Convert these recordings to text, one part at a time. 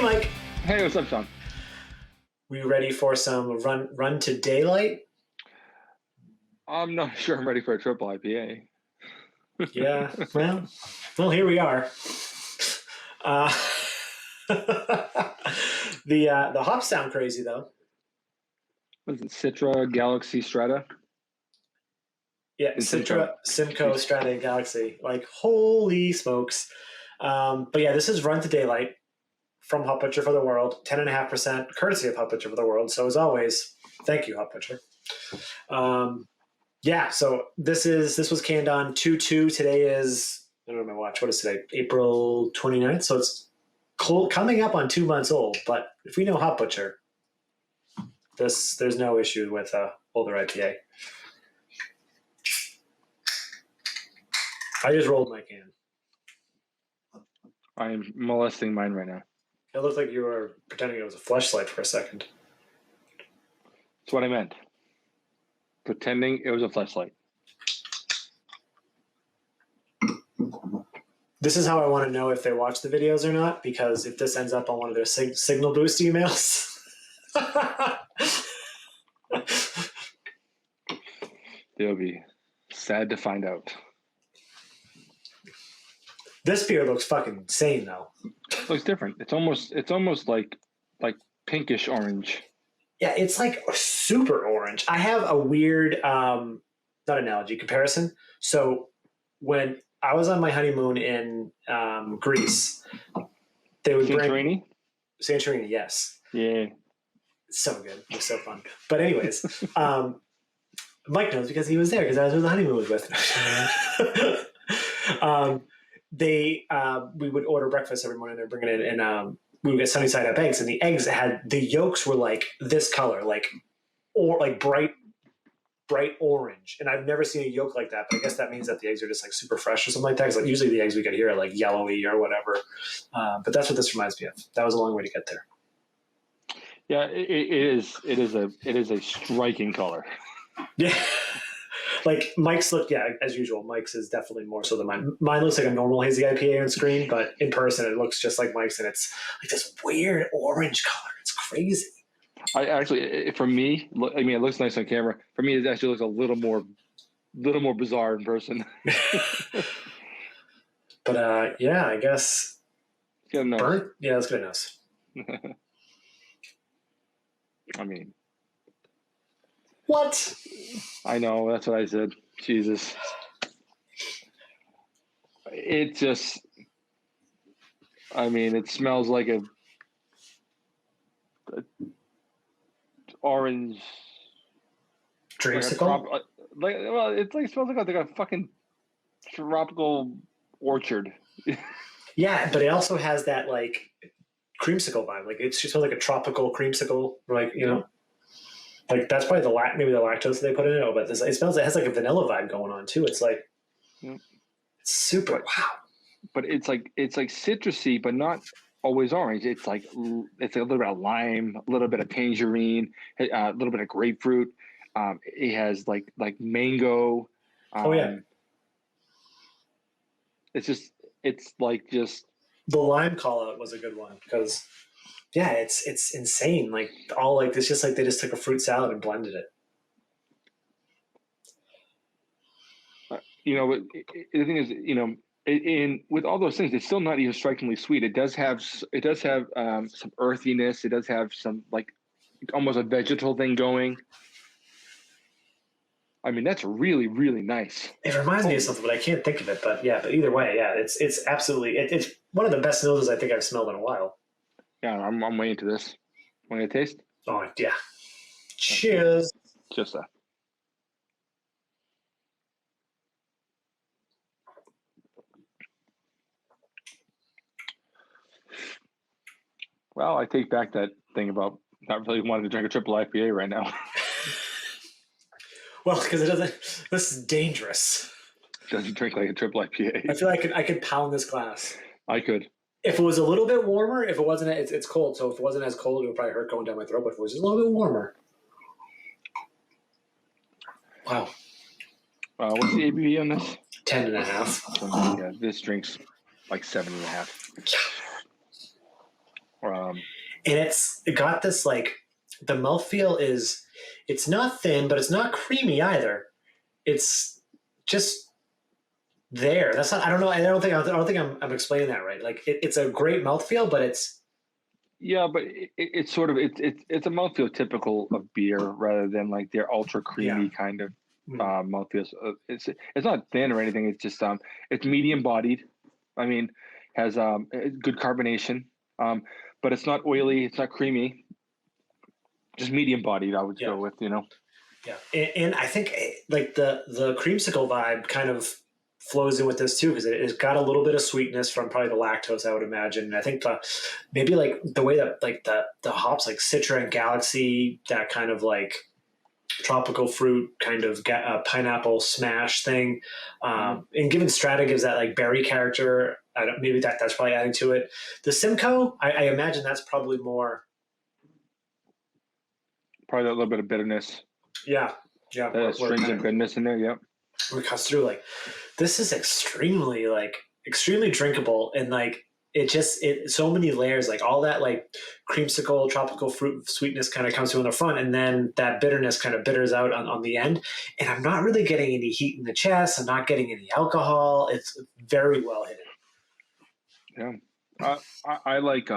Mike. Hey, what's up, Sean? We ready for some run to daylight? I'm not sure I'm ready for a triple IPA. Yeah, well, here we are. The hops sound crazy though. What is it? Citra, Galaxy, Strata? Yeah, Citra, Simcoe, Strata, and Galaxy. Like, holy smokes. But yeah, this is Run to Daylight from Hot Butcher for the World, 10.5%, courtesy of Hot Butcher for the World. So as always, thank you, Hot Butcher. Yeah, so this was canned on 2/2. Today is, I don't know my watch. What is today? April 29th. So it's coming up on 2 months old. But if we know Hot Butcher, there's no issue with older IPA. I just rolled my can. I'm molesting mine right now. It looked like you were pretending it was a fleshlight for a second. That's what I meant. Pretending it was a flashlight. This is how I want to know if they watch the videos or not, because if this ends up on one of their Signal Boost emails. They'll be sad to find out. This beer looks fucking insane, though. It looks different. It's almost like pinkish orange. Yeah, it's like super orange. I have a weird, not analogy, comparison. So when I was on my honeymoon in Greece, they would Santorini? Santorini, yes. Yeah. So good. It was so fun. But anyways, Mike knows because he was there because I was where the honeymoon was with. We would order breakfast every morning. They'd bring it in, and we would get sunny side up eggs, and the eggs the yolks were like this color, like bright orange. And I've never seen a yolk like that, but I guess that means that the eggs are just like super fresh or something like that. Because like usually the eggs we get here are like yellowy or whatever. But that's what this reminds me of. That was a long way to get there. Yeah, it is a striking color. Yeah. Like Mike's as usual, Mike's is definitely more so than mine. Mine looks like a normal hazy IPA on screen, but in person it looks just like Mike's, and it's like this weird orange color. It's crazy. I actually, for me, I mean, it looks nice on camera. For me, it actually looks a little more bizarre in person. But yeah, I guess. Burnt? Yeah, that's good enough. I mean, what? I know, that's what I said. Jesus. It just, I mean, it smells like a orange dreamsicle. It smells like a fucking tropical orchard. Yeah, but it also has that like creamsicle vibe. Like it smells like a tropical creamsicle. Like like that's probably maybe the lactose they put in it. But it has like a vanilla vibe going on too. It's like it's super wow. But it's like citrusy, but not always orange. It's like it's a little bit of lime, a little bit of tangerine, a little bit of grapefruit. It has like mango. It's like the lime call out was a good one because it's insane. Like all like it's just like they just took a fruit salad and blended it. The thing is, with all those things, it's still not even strikingly sweet. It does have some earthiness. It does have some like almost a vegetal thing going. I mean, that's really, really nice. It reminds me of something, but I can't think of it. But either way, it's absolutely it's one of the best noses I think I've smelled in a while. Yeah, I'm way into this. Want to taste? Oh yeah. Cheers. Just that. Well, I take back that thing about not really wanting to drink a triple IPA right now. Well, because it doesn't. This is dangerous. It doesn't drink like a triple IPA. I feel like I could pound this glass. I could. If it was a little bit warmer, if it wasn't, it's cold. So if it wasn't as cold, it would probably hurt going down my throat. But if it was just a little bit warmer. Wow. What's the ABV on this? 10.5. Yeah, this drink's like 7.5. And it got this like the mouthfeel is it's not thin, but it's not creamy either. It's just there. That's not. I don't know. I don't think I'm explaining that right. Like it's a great mouthfeel, but it's Yeah, but it's sort of it's a mouthfeel typical of beer rather than like their ultra creamy kind of mouthfeel. So it's not thin or anything. It's just it's medium bodied. I mean, has good carbonation, but it's not oily. It's not creamy. Just medium bodied. I would go with, you know. Yeah, and I think like the creamsicle vibe kind of flows in with this too because it's got a little bit of sweetness from probably the lactose, I would imagine. And I think maybe like the way that like the hops like Citra and Galaxy, that kind of like tropical fruit kind of pineapple smash thing, and given Strata gives that like berry character. Maybe that's probably adding to it. The Simcoe, I imagine that's probably more. Probably a little bit of bitterness. Yeah. Astringent goodness in there. Yep. It cuts through like this is extremely drinkable and like it so many layers, like all that like creamsicle tropical fruit sweetness kind of comes through in the front, and then that bitterness kind of bitters out on the end. And I'm not really getting any heat in the chest. I'm not getting any alcohol. It's very well hidden. Yeah, I like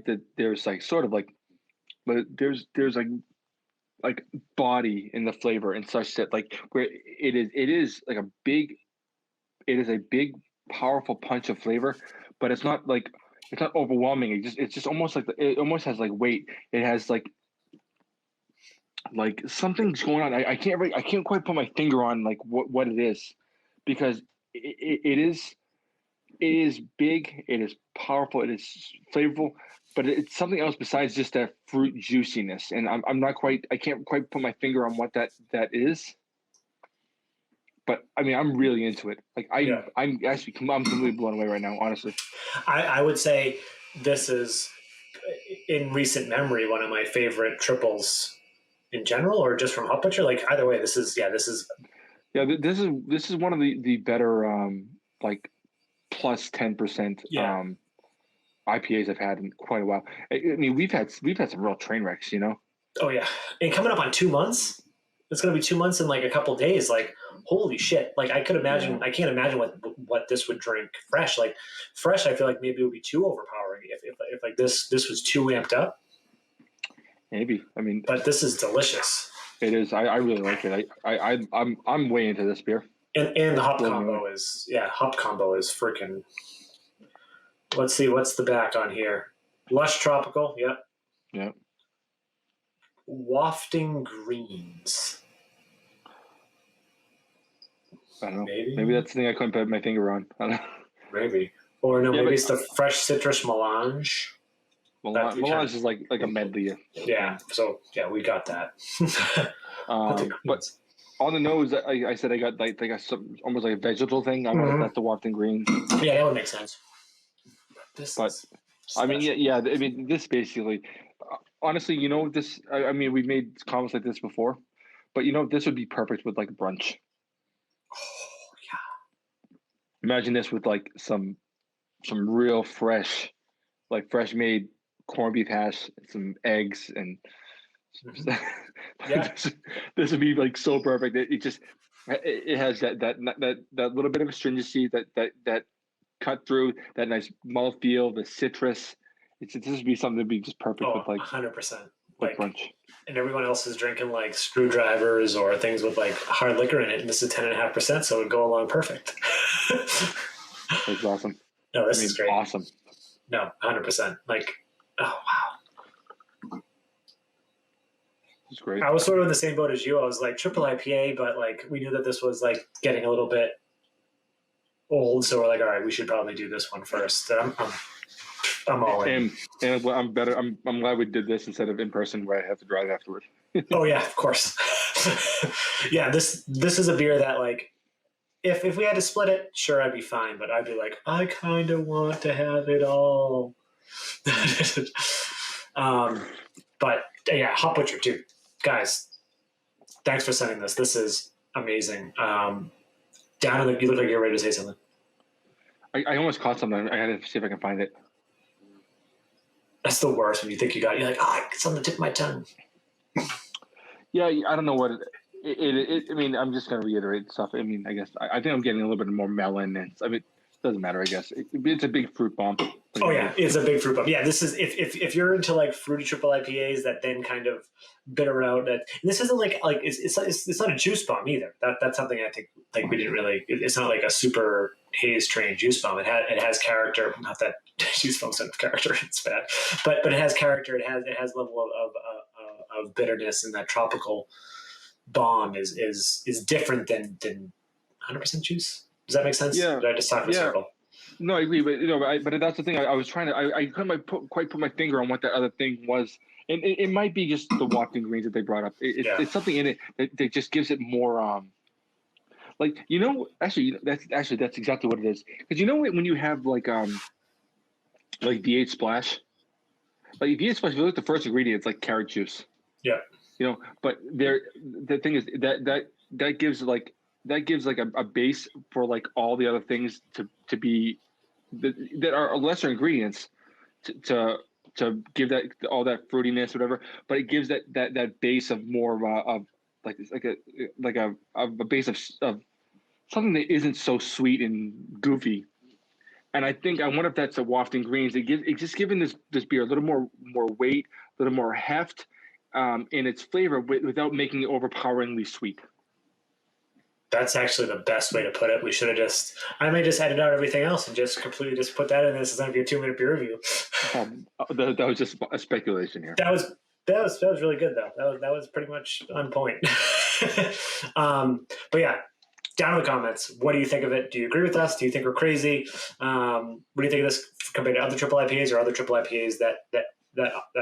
that. There's like sort of like, but there's like body in the flavor and such that like where it is like it is a big powerful punch of flavor, but it's not overwhelming. It's just almost like it almost has like weight. It has like something's going on. I can't quite put my finger on like what it is, because it is big, it is powerful, it is flavorful, but it's something else besides just that fruit juiciness. And I can't quite put my finger on what that is. But I mean, I'm really into it. Like I'm completely blown away right now, honestly. I would say this is in recent memory one of my favorite triples in general, or just from Hot Butcher. Like either way, this is this is one of the better like plus 10% IPAs I've had in quite a while. I mean, we've had some real train wrecks, you know. Oh yeah, and coming up on 2 months. It's going to be 2 months in like a couple days. Like, holy shit. Like I could imagine, I can't imagine what this would drink fresh. Like fresh, I feel like maybe it would be too overpowering if like this was too amped up. Maybe. I mean, but this is delicious. It is. I really like it. I'm way into this beer. And the hop combo is freaking. Let's see, what's the back on here? Lush tropical, yep. Yep. Wafting greens. I don't know. Maybe that's the thing I couldn't put my finger on. I don't know. Maybe. Or no, maybe it's the fresh citrus melange. Melange is like a medley. Yeah. So yeah, we got that. But on the nose, I said I got like almost like a vegetable thing. I don't know if that's the wafting green. Yeah, that would make sense. I mean, yeah. I mean, this basically, honestly, you know, this. I mean, we've made comments like this before, but you know, this would be perfect with like brunch. Oh yeah. Imagine this with like some real fresh made corned beef hash, some eggs, and this would be like so perfect. It has that little bit of astringency, that cut through, that nice mouthfeel, the citrus. This would be something to be just perfect with like 100%. Like brunch. And everyone else is drinking like screwdrivers or things with like hard liquor in it, and this is 10.5%, so it would go along perfect. That's awesome. No, this is great. Awesome. No, 100%. Like, oh wow. It's great. I was sort of in the same boat as you. I was like triple IPA, but like we knew that this was like getting a little bit old, so we're like, all right, we should probably do this one first. I'm all in. And I'm better. I'm glad we did this instead of in person where I have to drive afterward. Oh yeah, of course. Yeah, this is a beer that like if we had to split it, sure, I'd be fine, but I'd be like, I kind of want to have it all. But yeah, Hot Butcher too, guys. Thanks for sending this. This is amazing. You look like you're ready to say something. I almost caught something. I gotta see if I can find it. That's the worst when you think you're like, it's on the tip of my tongue. Yeah, I don't know what I mean, I'm just going to reiterate stuff. I mean, I guess I think I'm getting a little bit more melon, and I mean, it doesn't matter. I guess it's a big fruit bomb. Oh yeah, it's a big fruit bomb. Yeah, this is if you're into like fruity triple IPAs that then kind of bitter out. That this isn't like it's not a juice bomb either. That's something I think like we didn't really. It's not like a super haze train juice bomb. It has character. Not that juice bombs don't have character. It's bad, but it has character. It has level of bitterness, and that tropical bomb is different than 100% juice. Does that make sense? Yeah. Did I just talk in a circle? No, I agree, but but that's the thing. I was trying to. I couldn't quite put my finger on what that other thing was, and it might be just the wafting greens that they brought up. It's something in it that just gives it more. Like that's exactly what it is. Because when you have like V8 Splash, like V8 Splash, if you look at the first ingredient, it's like carrot juice. Yeah. But the thing is that gives like a base for like all the other things to be that are lesser ingredients to give that all that fruitiness, whatever. But it gives that base of more of a base of something that isn't so sweet and goofy. And I wonder if that's the wafting greens. It's just giving this beer a little more weight, a little more heft in its flavor without making it overpoweringly sweet. That's actually the best way to put it. I may just edit out everything else and just completely just put that in. This is going to be a 2-minute beer review. That was just a speculation here. That was really good though. That was pretty much on point. But yeah, down in the comments, what do you think of it? Do you agree with us? Do you think we're crazy? What do you think of this compared to other triple IPAs or other triple IPAs that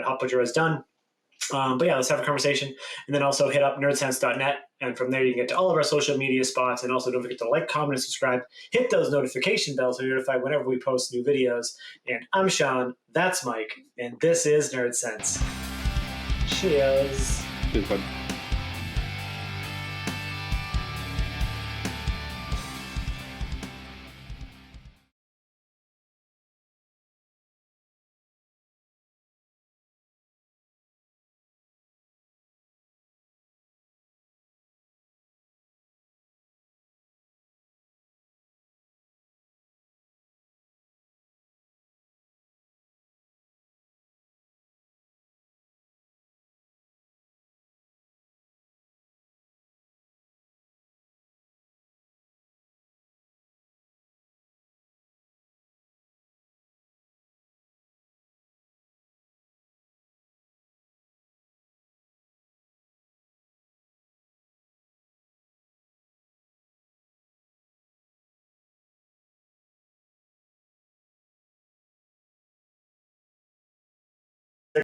Hot Butcher has done? But yeah, let's have a conversation. And then also hit up nerdsense.net. And from there, you can get to all of our social media spots. And also don't forget to like, comment, and subscribe. Hit those notification bells to be notified whenever we post new videos. And I'm Sean. That's Mike. And this is Nerdsense. Cheers. Cheers, bud.